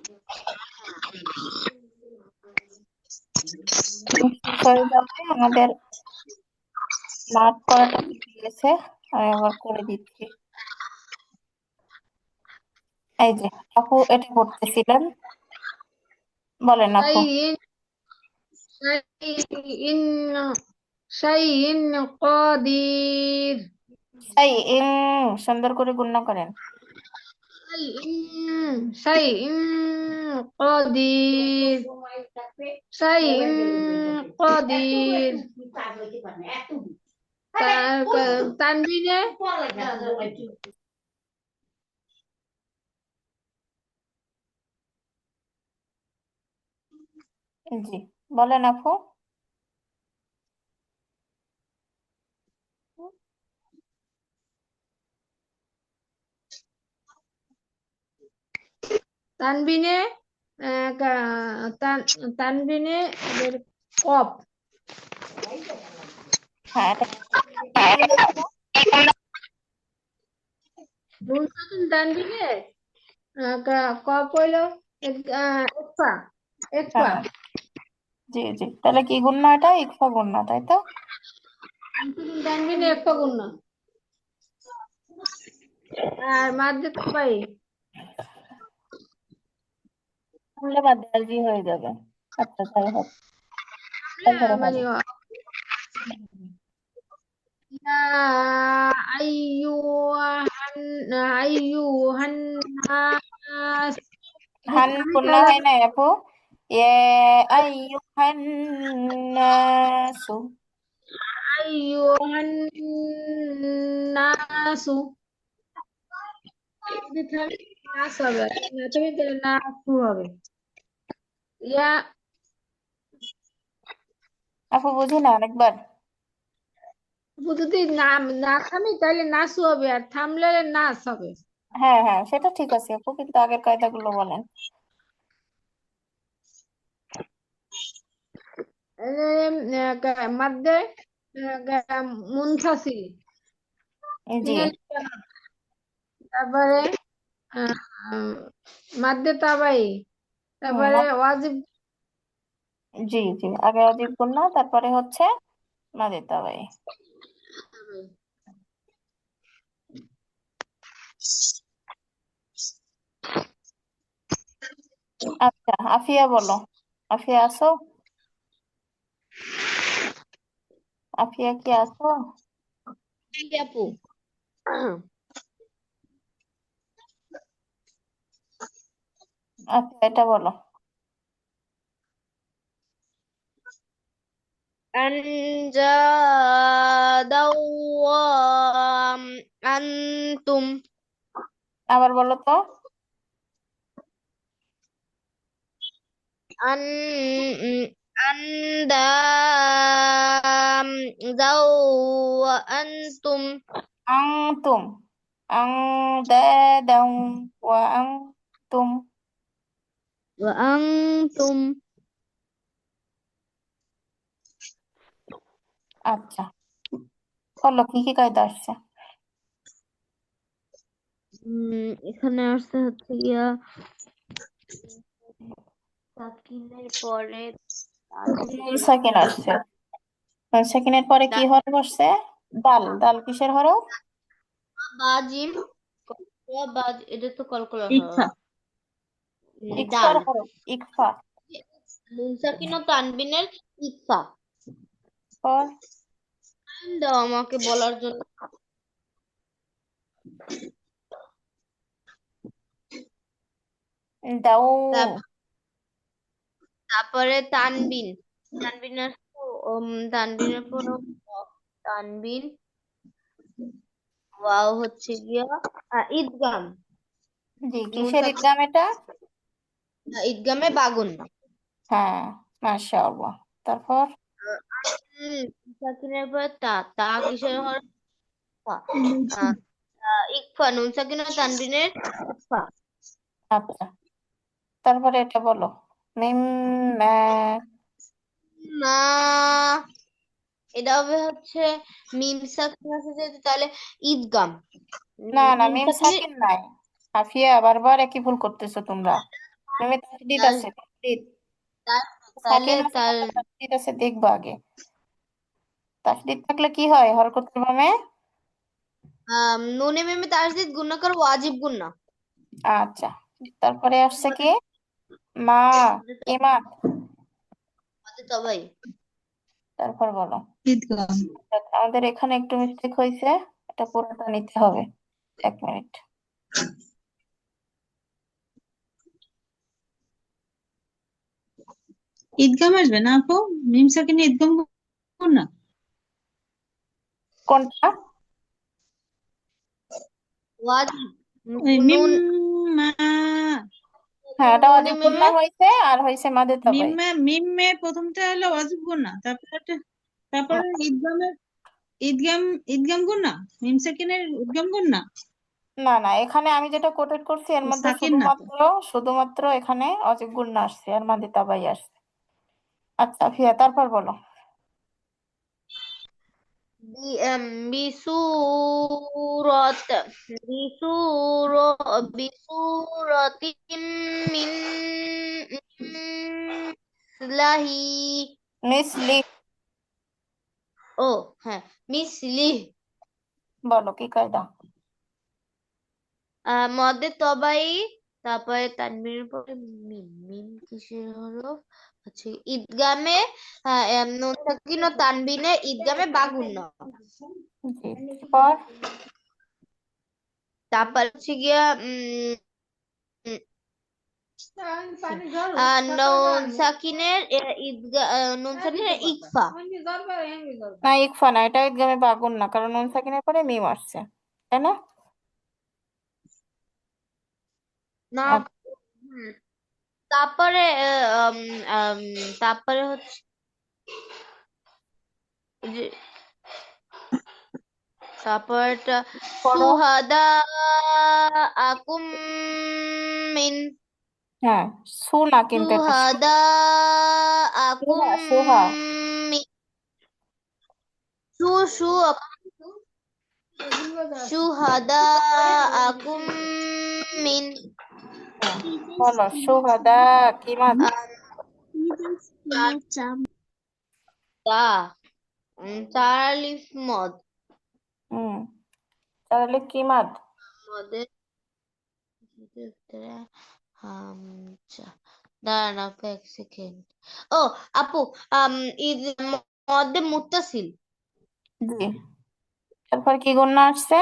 শেষ হয়ে যাবে আমাদের মার্ক করাটা হয়ে গেছে। আমি আবার করে দিচ্ছি। এই যে আপু এটা করতেছিলেন, বলেন আপু। شيء شيء شيء قدير এই সুন্দর করে গুণনা করেন। شيء قدير شيء قدير তানবিনে জি বলেন আপু। তানবিনে তানবিনে এদের কফ হ্যাঁ এটা কি করলে আপু? নুন সাকিন তানবিনে কফ হইলো একফা একফা হ্যাঁ জি জি, তাহলে কি গুণনা, এটা ইকফা গুণনা তাই তো? তানবিনে একফা গুণ আর মাদ্দে তাবাই শুনলে বাদ জি হয়ে যাবে। আচ্ছা যাই হোক, তারপরে মানে হবে। ইয়া আইয়ুহান আইয়ুহান নাস হান আমি গুণনা তাহলে হয় নাই আপু? ইয়া আইয়ুহান নাসু। আইয়ুহান নাসু যদি থাকে নাস হবে, না তুমি তাহলে নাসু হবে। ইয়া আপু বুঝি না, আরেকবার। যদি নাম না থামি তাহলে নাসু হবে, আর থামলে নাস হবে। হ্যাঁ হ্যাঁ সেটা ঠিক আছে আপু, কিন্তু আগের কায়দাগুলো বলেন। মাদ্দে মুনফাসিল জি মিনাল কালাম। তারপরে আহ, মাদ্দে তাবাই, হুম তারপরে ওয়াজিব জি জি, আগে অজীব গুণনা, তারপরে হচ্ছে মাঝে তাবাই। আচ্ছা আফিয়া বলো। আফিয়া আসো? আফিয়া কি আসো? আপু আচ্ছা এটা বলো। আনতুম আবার বলো তো। আন আন্দাম যাও আনতুম আংতুম। আং দাদাং ওয়া আংতুম। আনতুম আচ্ছা বলো কি কি কায়দা আসছে। এখানে আসতে হচ্ছে গিয়া সাকিনের পরে তাল নুন কিসের সাকিন আসছে। নুন সাকিনের পরে কি হরফ বসছে? দাল। দাল কিসের হরফ? বাজিম বাজ এটা তো কলকলা ইকফা। ইকফার ডাল হরফ ইকফা। নুন সাকিন ও তানবিনের ইকফা। পর টাইম দাও আমাকে বলার জন্য। দাও। তারপরে তানবিন তানবিনের তানবিনের পর তানবিন ওয়াও হচ্ছে গিয়া ঈদগাম জি নুন কিসের সাকিন ইদগাম এটা? ঈদগামে বাগুন হ্যাঁ মাশাআল্লাহ। তারপর সাকিনের পর তা তা কিসের হরফ ফা। আহ, ইকফা নুন সাকিন ও তানবিনের ইকফা। আচ্ছা তারপরে এটা বলো। মিম মা। মা এটা হবে হচ্ছে মিম সাকিন আছে যেহেতু, তাহলে ঈদগাম না না মিম মিম সাকিনের সাকিন নাই। আফিয়া বারবার একই ভুল করতেছো তোমরা। মিমে তাসদিদ তাস আছে, তাসদিদ। তাহলে সাকিন আছে না তাসদিদ আছে, দেখবো আগে। তাসদিদ থাকলে কি হয় হরকতের বামে? নুনে মিমে তাসদিদ গুণা করো ওয়াজিব গুণা। আচ্ছা, তারপরে আসছে কি? মা, কিমাত। তো ভাই তারপর বলো। ঈদগাম। দেখ, আমাদের এখানে একটু মিস্টেক হয়েছে, এটা পুরোটা নিতে হবে। 1 মিনিট। ঈদগাম আসবে না আপু? মিম সাকিনে ঈদগাম না? কোনটা? ওয়াজিব ওই মিম নুন মা, হ্যাঁ, এটা নুনে অজিব মিমে গুন্না হয়েছে আর হয়েছে মাদে তাবাই। মিমে প্রথমটা হলো ওয়াজিব গুনা, তারপরে ঈদগামের ঈদগাম ঈদগাম গুনা, মিম সাকিনের ঈদগাম গুনা। না না, এখানে আমি যেটা কোটেড করছি এর মধ্যে সাকিন না তো। শুধুমাত্র এখানে অজিব গুন্না আসছে আর মাদে তাবাই আসছে। আচ্ছা ফিয়া, তারপর বলো। বিসুরত বিসুর বিসুরতিম মিন মিসলাহি। মিসলি। ও হ্যাঁ, মিসলি। বলো কি কায়দা? মদে তবাই, তারপরে তানবীরের পরে মিম। মিম কিসের হলো? আচ্ছা, ঈদগামে নুন সাকিন ও তানবিনে ঈদগামে বাগুন্না। জি, তারপর? তারপর হচ্ছে গিয়া নুন সাকিনের নুন সাকিনের ইকফা। না, ইকফা না, এটা ঈদগামে বাগুন না, কারণ নুন সাকিনের পরে মিম আসছে, তাই না? না। আচ্ছা, হুম, তারপরে তারপরে হচ্ছে যে তারপরটা পড়ো। সুহাদা আকুম মিন হ্যাঁ, সু না কিন্তু এটা সুহাদা আকুম সুহা, সুহা। মিন সু সু সুহাদা আকুম মিন হুম, বলো সুহাদা কিমাত। দা তালিফ মদ হুম, তাহলে কিমাত। মদের ভিতরে হামজা। দাঁড়ান আপু, 1 সেকেন্ড। ও আপু, ঈদ মধ্যে মুত্তাসিল। জি, তারপর কি গুন্না আসছে?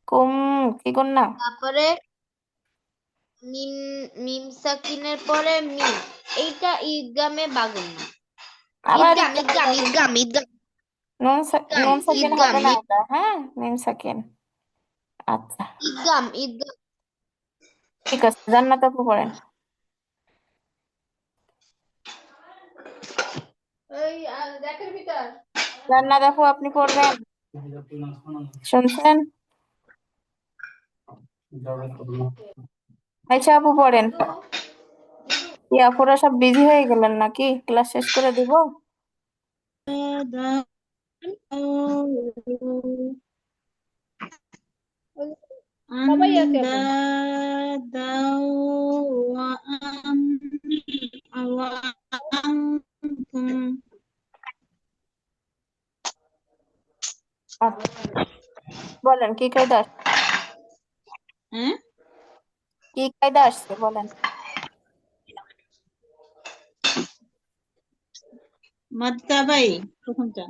কুম, কি গুন্না? তারপরে মিম মিম সাকিনের পরে মিম, এইটা ঈদগামে বাগুন্না। আবার ঈদগাম ঈদগামে ঈদগাম বাগুন। ঈদগাম ঈদগাম নুন সাকিন ঈদগাম হবে না এটা, হ্যাঁ, মিম সাকিন। আচ্ছা, ঈদগাম ঈদগাম। ঠিক আছে, জান্নাত আপু পড়েন। জান্নাত আপু আপনি পড়বেন, শুনছেন? আচ্ছা আপু পড়েন। কি আপুরা সব বিজি হয়ে গেলেন নাকি? ক্লাস শেষ করে দিব? দাও সবাই আছে আন্দা আপু। দাও ওয়া আম- ওয়া আনতুম। আচ্ছা, বলেন কি কায়দা আসছে? হ্যাঁ, কি কায়দা আসছে বলেন। মাদ্দাবাই প্রথমটা,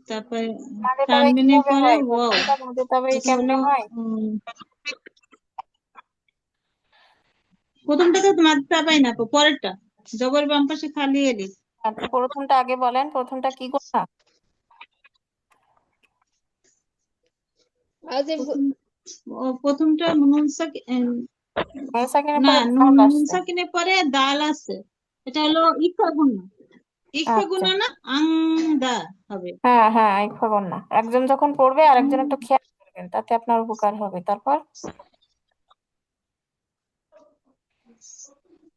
তারপরে মাঝে তাবাই তানবিনের কিভাবে পরে হয়? ওয়াও। প্রথমটা মাঝে তাবাই এটা কেমনে হলো হয়? প্রথমটা তো মাদ্দাবাই না আপু, পরেরটা জবর বাম পাশে খালি এলিফ। আচ্ছা, প্রথমটা আগে বলেন, প্রথমটা কি গুন্না? প্রথম প্রথমটা নুন সাকিন, নুন সাকিনের না পরে নুন দাল নুন আসছে। সাকিনের পরে দাল আছে, এটা হলো ইকফা গুন্না। ইকফা আচ্ছা, গুন্না না, আং দা হবে। হ্যাঁ হ্যাঁ, ইকফা গুন্না। একজন যখন পড়বে আর একজন একটু খেয়াল করবেন, তাতে আপনার উপকার হবে। তারপর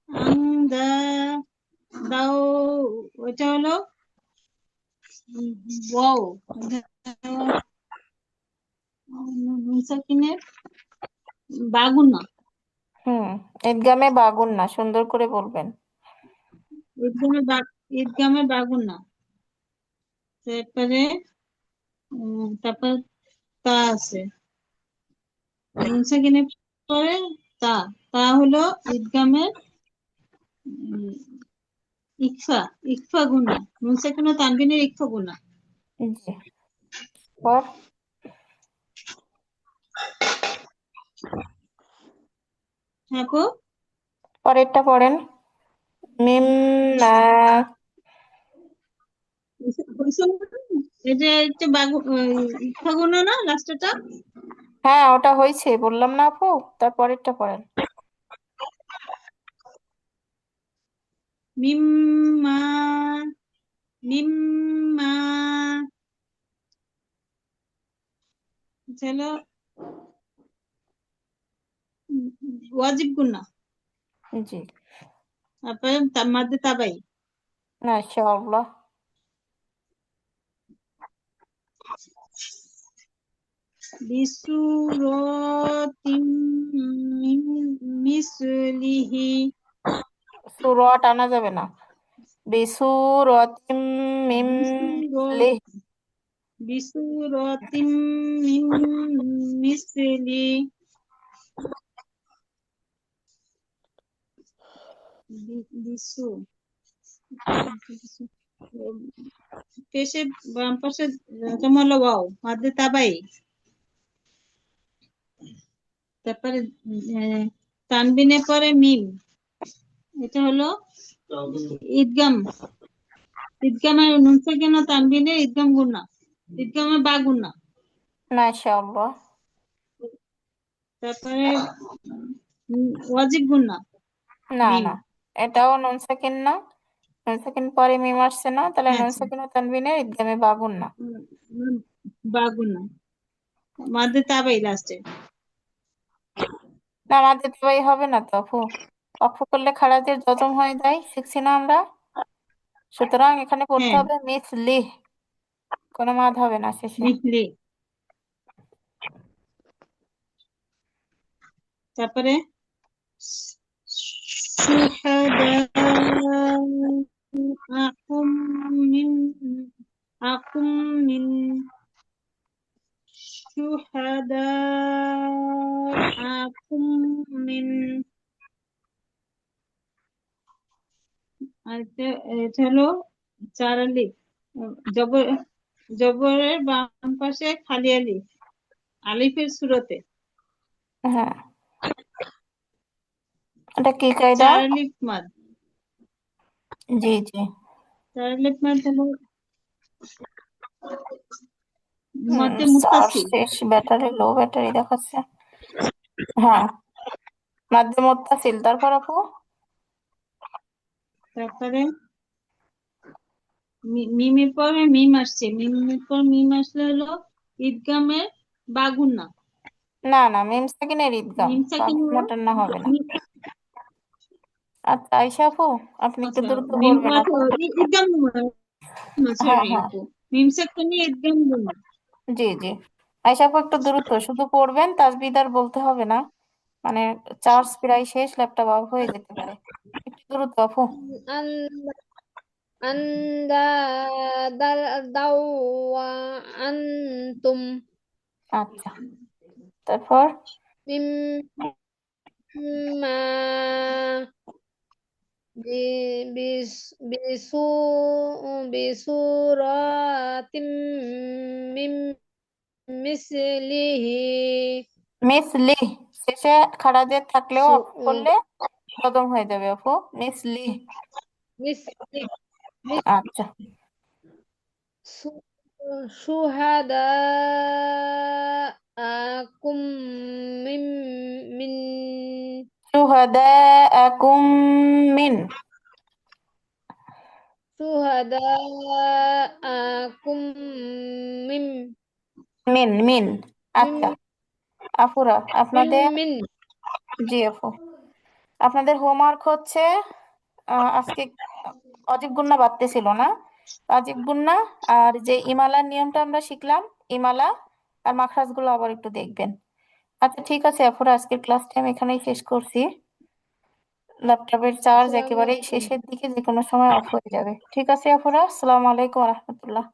আং দা দাও, ওইটা হলো ওয়াও। নুন সাকিনের বাগুন্না, ঈদগামে বাগুন না, সুন্দর করে বলবেন। ঈদগামে বাগুন না। তারপরে তারপর তা আছে, নুন সাকিনের পরে তা। তা হলো ঈদগামের উম, ইকফা। ইকফা গুনা, নুন সাকিন ও তানবিনের ইকফা গুনা। জি। পর হ্যাঁ আপু, পরেরটা পড়েন। মিম এই যে একটা ইকফা গুনা না লাস্টটা। হ্যাঁ, ওটা হয়েছে বললাম না আপু, তার পরেরটা পড়েন। মিম্মা, মিম্মা চলো ওয়াজিব গুনা। জি, তারপরে মাদ্দে তাবাই। মাশাআল্লাহ। বিসুরতিম মিন মিসলিহি। সূরা টানা যাবে না। বিসুরাতিম মিন মিসলিহি। বিসুরতিম মিন মিসলি। বিসু পেশে বাম পাশে জমা হলো ওয়াও, মাদ্দে তাবাই। তারপরে তানবিনের পরে মিম, এটা হলো ঈদগাম। ঈদগামের নুন সাকিন ও তানবিনের ঈদগাম গুনা, ঈদগামের বা গুনা। মাশাআল্লাহ। তারপরে ওয়াজিব গুনা না মিম। না, এটাও নুন সাকিন না, নুন সাকিন পরে মিম আসছে না, তাহলে নুন আচ্ছা, সাকিন ও তানবিনের ঈদগামে বাগুন না। বা গুনা, মাদ্দে তাবাই লাস্টে। না, আমাদের তো ভাই হবে না তো আপু, অক্ষ করলে খারাজের যজম হয়ে যায়, শিখছি না আমরা। সুতরাং এখানে পড়তে হ্যাঁ, হবে মিসলিহ, কোনো মাদ হবে না শেষে। মিথলি। তারপরে শুহাদাআকুম মিন আকুম মিন শুহাদাআকুম মিন। আর এটা হলো চার আলিফ, জবর, জবরের বাম পাশে খালি আলিফ, আলিফের সুরতে হ্যাঁ, এটা কি কায়দা? চার আলিফ মাদ। জি জি। চার আলিফ মাদ হলো মধ্যে চার্জ মুত্তাসিল। শেষ, ব্যাটারি লো, ব্যাটারি দেখাচ্ছে। হ্যাঁ, মাধ্যম মুত্তাসিল, তারপর আপু তারপরে মিমের পরে মিম আসছে, মিমের পর মিম আসলে হলো ঈদগামের বাগুন্না। না না, মিম সাকিনের ঈদগাম, মিম সাকিন হলো বাগুন্নাটার না হবে না। আচ্ছা আয়শা আপু, আপনি একটু আচ্ছা, দ্রুত মিম পড়বেন আপু। ঈদগাম হ্যাঁ সরি হ্যাঁ, আপু, মিম সাকিনে ঈদগাম গুন্না। জি জি। আয়শা আপু একটু দ্রুত শুধু পড়বেন, তাসবিদার বলতে হবে না, মানে চার্জ প্রায় শেষ, ল্যাপটপ অফ হয়ে যেতে পারে। একটু দ্রুত আপু। আন আন্দা দাল দাও আনতুম আচ্ছা, তারপর মিম্মা বিস বিসু বিসুরাতিম মিম মিসলিহি মিসলিহ, শেষে খারাজের থাকলেও সু অফ করলে খতম হয়ে যাবে আপু, মিসলিহ। মিসলি আচ্ছা, শুহাদা আকুম মিন মিন শুহাদাআকুম মিন, শুহাদা আকুম মিন মিন মিন। মিন আচ্ছা আপুরা, মিন আপনাদের, মিন জি আপু, আপনাদের হোমওয়ার্ক হচ্ছে আজকে অজীব গুন্না বাড়তে ছিল না, অজীব গুন্না আর যে ইমালার নিয়মটা আমরা শিখলাম, ইমালা আর মাখরাজ গুলো আবার একটু দেখবেন। আচ্ছা ঠিক আছে আপুরা, আজকের ক্লাসটি আমি এখানেই শেষ করছি। ল্যাপটপের চার্জ আসসালামু একেবারেই আলাইকুম। শেষের দিকে, যে কোনো সময় অফ হয়ে যাবে। ঠিক আছে আপুরা, আসসালামু আলাইকুম রহমতুল্লাহ।